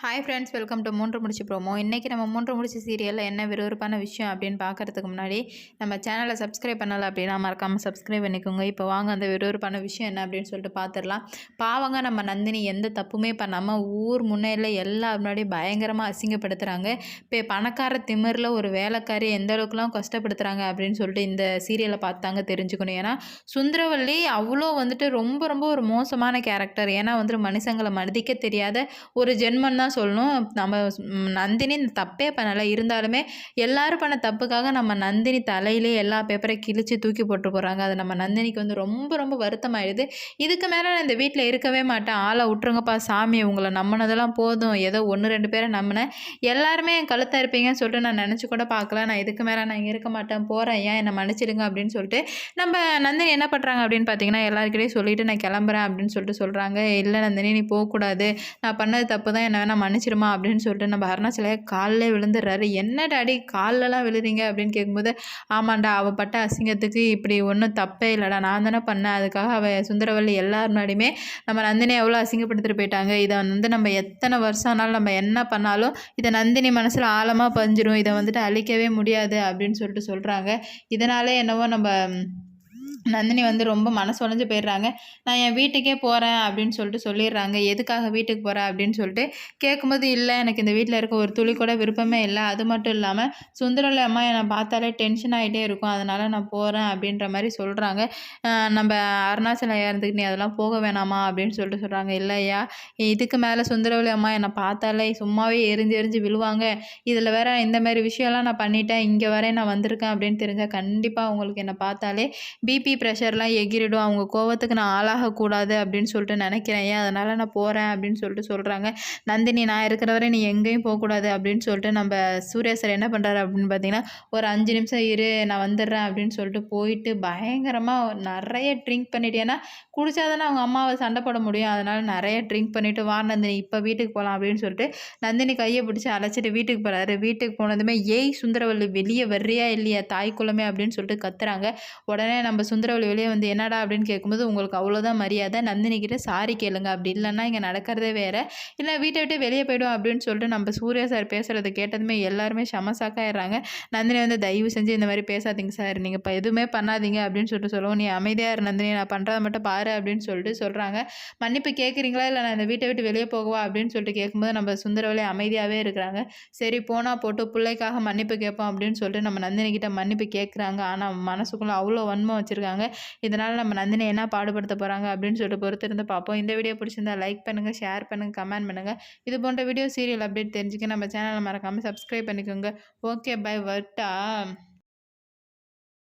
Hi friends, welcome to மூன்று முடிச்சு promo. இன்றைக்கி நம்ம மூன்று முடிச்சு சீரியலில் என்ன விறுவிறுப்பான விஷயம் அப்படின்னு பார்க்குறதுக்கு முன்னாடி நம்ம சேனலை சப்ஸ்கிரைப் பண்ணலை அப்படின்னா மறக்காமல் சப்ஸ்கிரைப் பண்ணிக்கோங்க. இப்போ வாங்க அந்த விறுவிறுப்பான விஷயம் என்ன அப்படின்னு சொல்லிட்டு பார்த்துடலாம். பாவங்க நம்ம நந்தினி எந்த தப்புமே பண்ணாமல் ஊர் முன்னையில் எல்லாரும் முன்னாடி பயங்கரமாக அசிங்கப்படுத்துகிறாங்க. இப்போ பணக்கார திமிரில் ஒரு வேலைக்காரி எந்த அளவுக்குலாம் கஷ்டப்படுத்துகிறாங்க அப்படின்னு சொல்லிட்டு இந்த சீரியலை பார்த்தாங்க தெரிஞ்சுக்கணும். ஏன்னா சுந்தரவல்லி அவ்வளோ ரொம்ப ரொம்ப ஒரு மோசமான கேரக்டர். ஏன்னா மனுஷங்களை மதிக்க தெரியாத ஒரு ஜென்மன் தான் சொல்லணும். நம்ம நந்தினி தப்பே பண்ணலை, இருந்தாலுமே எல்லாரும் பண்ண தப்புக்காக நம்ம நந்தினி தலையிலே எல்லா பேப்பரையும் கிழிச்சு தூக்கி போட்டு போகிறாங்க. அது நம்ம நந்தினிக்கு ரொம்ப ரொம்ப வருத்தமாயிடுது. இதுக்கு மேலே நான் இந்த வீட்டில் இருக்கவே மாட்டேன், ஆளை விட்டுருங்கப்பா சாமி, உங்களை நம்பினதெல்லாம் போதும், ஏதோ 1-2 பேரை நம்பினேன், எல்லாருமே என் கழுத்தாக இருப்பீங்கன்னு சொல்லிட்டு நான் நினச்சி கூட பார்க்கல, நான் இதுக்கு மேலே நான் இங்கே இருக்க மாட்டேன், போகிறேன், ஏன் என்னை மன்னிச்சிடுங்க அப்படின்னு சொல்லிட்டு நம்ம நந்தினி என்ன பண்ணுறாங்க அப்படின்னு பார்த்தீங்கன்னா எல்லாருக்கிட்டையும் சொல்லிவிட்டு நான் கிளம்புறேன் அப்படின்னு சொல்லிட்டு சொல்கிறாங்க. இல்லை நந்தினி, நீ போகக்கூடாது, நான் பண்ணது தப்பு தான், என்ன வேணால் மன்னிச்சிருமா அப்படின்னு சொல்லிட்டு நம்ம அருணாச்சலையா காலில் விழுந்துடுறாரு. என்ன டாடி கால்லலாம் விழுறீங்க அப்படின்னு கேட்கும்போது, ஆமாண்டா, அவள் பட்ட அசிங்கத்துக்கு இப்படி ஒன்றும் தப்பே இல்லைடா, நான் தானே பண்ணேன், அதுக்காக அவள் சுந்தரவல்லி எல்லார் முன்னாடியுமே நம்ம நந்தினி எவ்வளோ அசிங்கப்படுத்திட்டு போயிட்டாங்க, இதை நம்ம எத்தனை வருஷம் ஆனாலும் நம்ம என்ன பண்ணாலும் இதை நந்தினி மனசில் ஆழமாக பதிஞ்சிரும், இதை அழிக்கவே முடியாது அப்படின்னு சொல்லிட்டு சொல்கிறாங்க. இதனாலே என்னவோ நம்ம நந்தினி ரொம்ப மனசு உடைஞ்சு போயிடுறாங்க. நான் என் வீட்டுக்கே போகிறேன் அப்படின்னு சொல்லிட்டு சொல்லிடுறாங்க. எதுக்காக வீட்டுக்கு போகிறேன் அப்படின்னு சொல்லிட்டு கேட்கும்போது, இல்லை எனக்கு இந்த வீட்டில் இருக்க ஒரு துளி கூட விருப்பமே இல்லை, அது மட்டும் இல்லாமல் சுந்தரவல்லி அம்மா என்னை பார்த்தாலே டென்ஷன் ஆகிட்டே இருக்கும், அதனால் நான் போகிறேன் அப்படின்ற மாதிரி சொல்கிறாங்க. நம்ம அருணாச்சலம் ஐயா இருந்துக்கிட்டு, நீ அதெல்லாம் போக வேணாமா அப்படின்னு சொல்லிட்டு சொல்கிறாங்க. இல்லையா, இதுக்கு மேலே சுந்தரவல்லி அம்மா என்னை பார்த்தாலே சும்மாவே எரிஞ்சு எரிஞ்சு விழுவாங்க, இதில் வேற இந்த மாதிரி விஷயம்லாம் நான் பண்ணிட்டேன், இங்கே வரை நான் வந்திருக்கேன் அப்படின்னு தெரிஞ்சால் கண்டிப்பாக உங்களுக்கு என்னை பார்த்தாலே பிபி ப்ரெஷர்லாம் எகிரிடும், அவங்க கோவத்துக்கு நான் ஆளாகக்கூடாது அப்படின்னு சொல்லிட்டு நினைக்கிறேன், ஏன் அதனால் நான் போகிறேன் அப்படின்னு சொல்லிட்டு சொல்கிறாங்க. நந்தினி, நான் இருக்கிற வரை நீ எங்கேயும் போகக்கூடாது அப்படின்னு சொல்லிட்டு நம்ம சூர்யா சார் என்ன பண்ணுறாரு அப்படின்னு பார்த்தீங்கன்னா, ஒரு 5 நிமிஷம் இரு, நான் வந்துடுறேன் அப்படின்னு சொல்லிட்டு போயிட்டு பயங்கரமாக நிறைய ட்ரிங்க் பண்ணிட்டு, ஏன்னா குடித்தா தானே அவங்க அம்மாவை சண்டை போட முடியும், அதனால் நிறைய ட்ரிங்க் பண்ணிவிட்டு, வா நந்தினி இப்போ வீட்டுக்கு போகலாம் அப்படின்னு சொல்லிட்டு நந்தினி கையை பிடிச்சி அழைச்சிட்டு வீட்டுக்கு போகிறாரு. வீட்டுக்கு போனதுமே, ஏய் சுந்தரவல்லி வெளியே வர்றியா இல்லையா தாய்க்குள்ளமே அப்படின்னு சொல்லிட்டு கத்துறாங்க. உடனே நம்ம சுந்தரவல்லி வெளியே என்னடா அப்படின்னு கேட்கும்போது, உங்களுக்கு அவ்வளோதான் மரியாதை, நந்தினிக்கிட்ட சாரி கேளுங்க, அப்படி இல்லைன்னா இங்கே நடக்கிறதே வேறு, இல்லை வீட்டை விட்டு வெளியே போய்டும் அப்படின்னு சொல்லிட்டு நம்ம சூர்யா சார் பேசுகிறத கேட்டதுமே எல்லாருமே ஷமசாக்காயிடுறாங்க. நந்தினி தயவு செஞ்சு இந்த மாதிரி பேசாதீங்க சார், நீங்கள் இப்போ எதுவுமே பண்ணாதீங்க அப்படின்னு சொல்லிட்டு சொல்லுவோம். நீ அமைதியாக இரு நந்தினி, நான் பண்ணுறதை மட்டும் பாரு அப்படின்னு சொல்லிட்டு சொல்கிறாங்க. மன்னிப்பு கேட்குறீங்களா இல்லை நான் இந்த வீட்டை விட்டு வெளியே போகவா அப்படின்னு சொல்லிட்டு கேட்கும்போது நம்ம சுந்தரவல்லி அமைதியாகவே இருக்கிறாங்க. சரி போனால் போட்டு பிள்ளைக்காக மன்னிப்பு கேட்போம் அப்படின்னு சொல்லிட்டு நம்ம நந்தினி கிட்ட மன்னிப்பு கேட்குறாங்க. ஆனால் மனசுக்குள்ளே அவ்வளோ வன்மம் வச்சுருக்காங்க. இதனால் நம்ம நந்தினி என்ன பாடுபடுத்த போகிறாங்க அப்படின்னு சொல்லிட்டு பொறுத்திருந்து பார்ப்போம். இந்த வீடியோ பிடிச்சிருந்தா லைக் பண்ணுங்கள், ஷேர் பண்ணுங்கள், கமெண்ட் பண்ணுங்கள். இது போன்ற வீடியோ சீரியல் அப்டேட் தெரிஞ்சுக்க நம்ம சேனலை மறக்காமல் சப்ஸ்கிரைப் பண்ணிக்கோங்க. Okay, bye, வர்ட்டா.